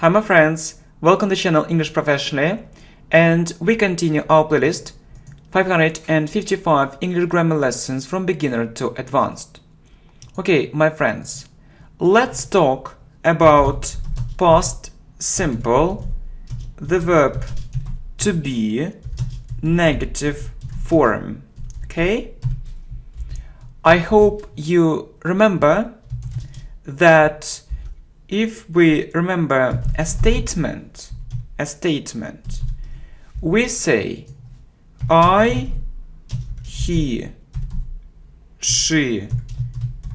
Hi my friends, welcome to the channel English Professionally, and we continue our playlist 555 English grammar lessons from beginner to advanced. Okay, my friends, let's talk about past simple, the verb to be, negative form. Okay? I hope you remember that if we remember a statement, we say I, he, she,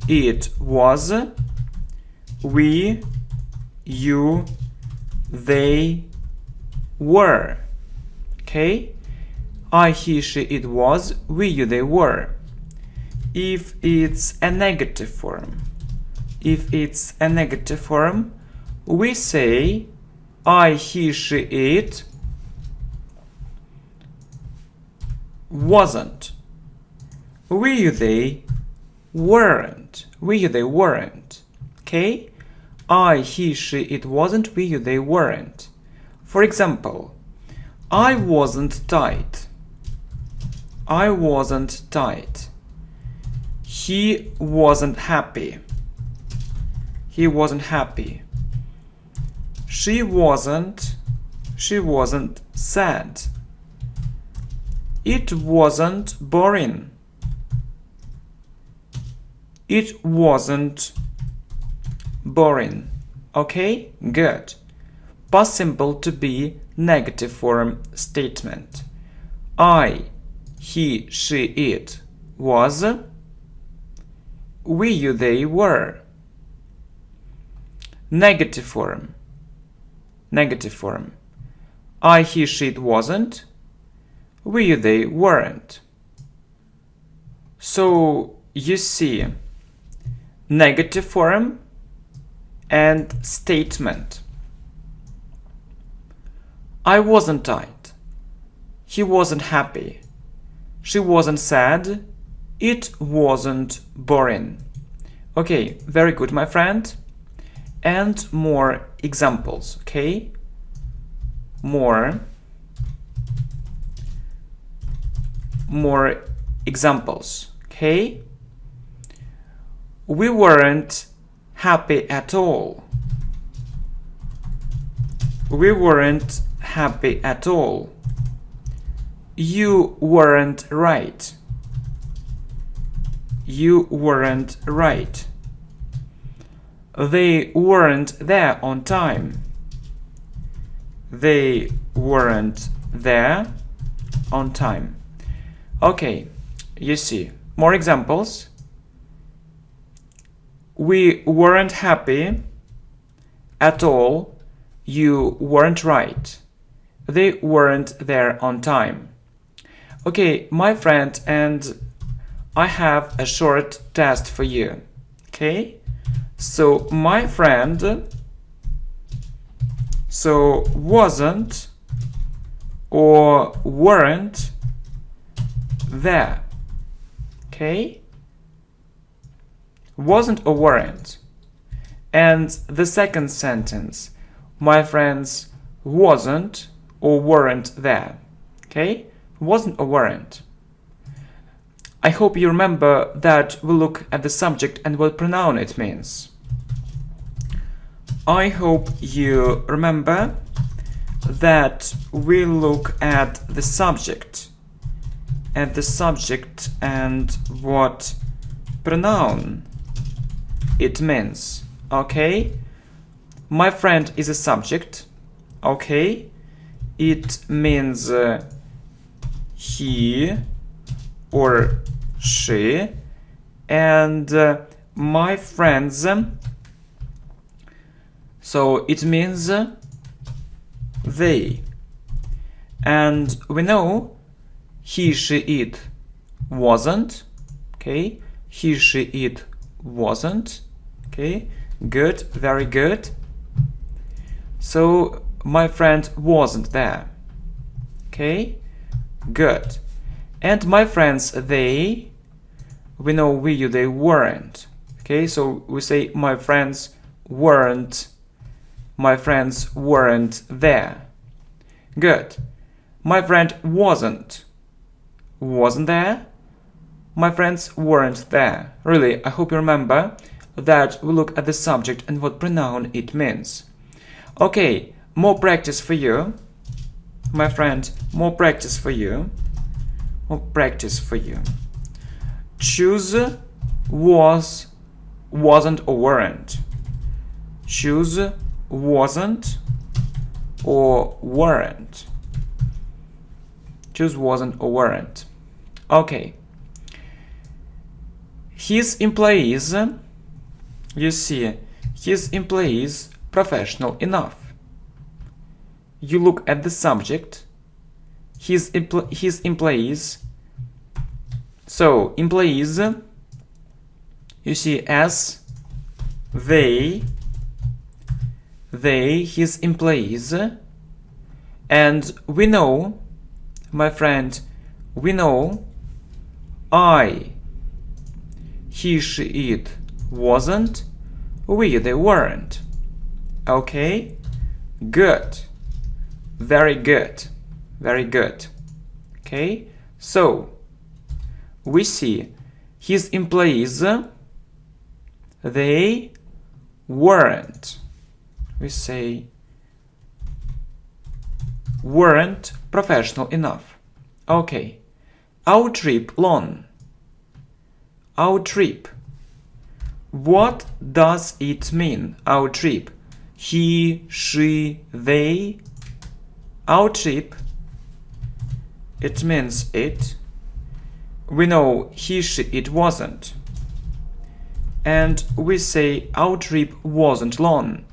it was, we, you, they were. Okay? I, he, she, it was, we, you, they were. If it's a negative form, we say I, he, she, it wasn't. We, you, they weren't. Okay? I, he, she, it wasn't. We, you, they weren't. For example, I wasn't tight. He wasn't happy. She wasn't sad. It wasn't boring. Okay, good. Past simple to be, negative form statement. I, he, she, it was. We, you, they were. Negative form. I, he, she, it wasn't. We, you, they weren't. So you see, negative form and statement. I wasn't tight. He wasn't happy. She wasn't sad. It wasn't boring. Okay, very good, my friend. And more examples, okay? More examples, okay? We weren't happy at all. You weren't right. They weren't there on time. Okay, you see, more examples. We weren't happy at all. You weren't right. They weren't there on time. Okay, my friend, and I have a short test for you. Okay? So, my friend, wasn't or weren't there. Okay? Wasn't or weren't. And the second sentence, my friends wasn't or weren't there. Okay? Wasn't or weren't. I hope you remember that we'll look at the subject and what pronoun it means. I hope you remember that we look at the subject and what pronoun it means. Okay? My friend is a subject. Okay? It means he or she, and my friends, so it means they. And we know he, she, it wasn't. Okay? He, she, it wasn't. Okay? Good, very good. So my friend wasn't there. Okay? Good. And my friends, they, we know we, you, they weren't. Okay, so we say my friends weren't My friends weren't there. Good. My friend wasn't there. My friends weren't there. Really, I hope you remember that we look at the subject and what pronoun it means. Okay, more practice for you, my friend. More practice for you. More practice for you. Choose was, wasn't, or weren't. Choose wasn't or weren't. Choose wasn't or weren't. Okay. His employees, you see, his employees professional enough. You look at the subject, his employees. So employees, you see, as they, his employees, and we know, my friend, we know I, he, she, it wasn't, we, they weren't. Okay? Good. Very good. Very good. Okay? So, we see his employees, they weren't. We say weren't professional enough. Okay. Our trip long. Our trip. What does it mean, our trip? He, she, they. Our trip, it means it. We know he, she, it wasn't. And we say our trip wasn't long.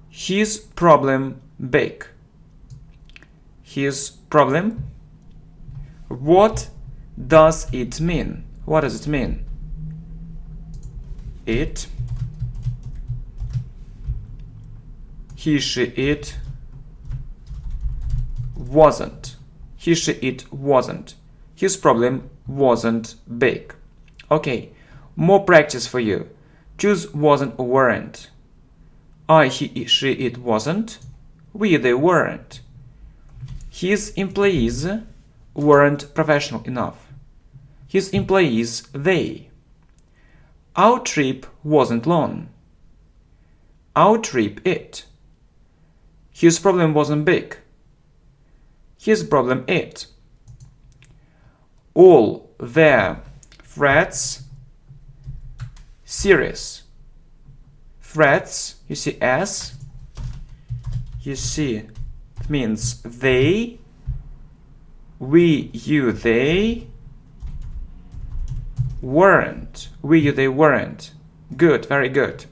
His problem big. His problem. What does it mean? What does it mean? It. He, she, it wasn't. He, she, it wasn't. His problem wasn't big. Okay, more practice for you. Choose wasn't or weren't. I, he, she, it wasn't. We, they weren't. His employees weren't professional enough. His employees, they. Our trip wasn't long. Our trip, it. His problem wasn't big. His problem, it. All their threats serious. Threats, you see, as. You see, it means they, we, you, they weren't. We, you, they weren't. Good, very good.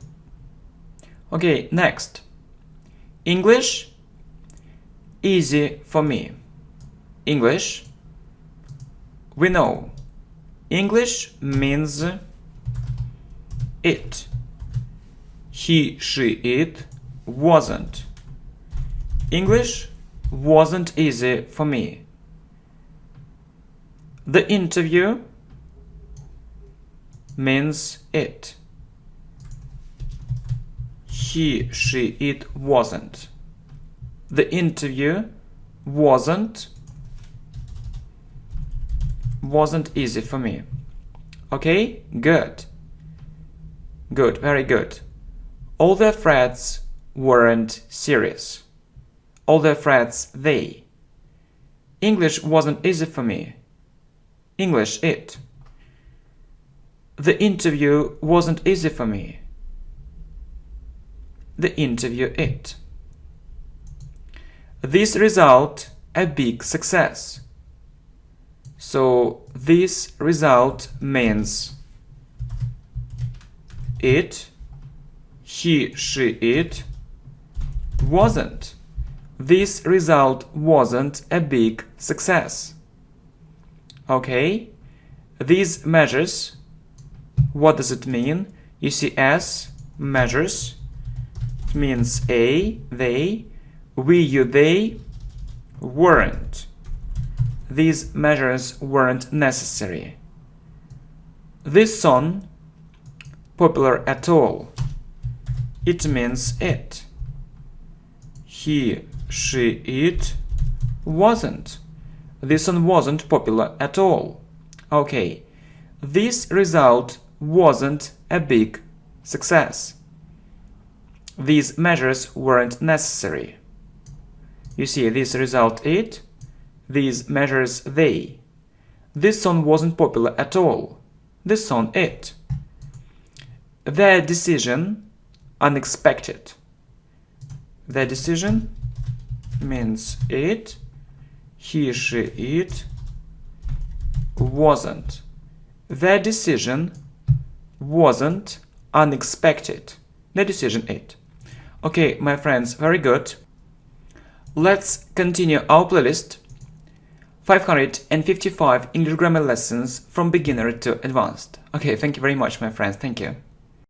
Okay, next. English, easy for me. English, we know. English means it. He, she, it wasn't. English wasn't easy for me. The interview means it. He, she, it wasn't. The interview wasn't easy for me. Okay? Good. Good, very good. All their threats weren't serious. All their threats, they. English wasn't easy for me. English, it. The interview wasn't easy for me. The interview, it. This result a big success. So this result means it, he, she, it wasn't. This result wasn't a big success. Okay? These measures, what does it mean? You see, as measures, it means a, they, we, you, they weren't. These measures weren't necessary. This song popular at all. It means it. He, she, it wasn't. This song wasn't popular at all. Okay, this result wasn't a big success. These measures weren't necessary. You see, this result it, these measures they. This song wasn't popular at all. This song it. Their decision unexpected. Their decision means it, he, she, it wasn't. Their decision wasn't unexpected. Their decision it. Okay, my friends, very good. Let's continue our playlist. 555 English grammar lessons from beginner to advanced. Okay, thank you very much, my friends. Thank you.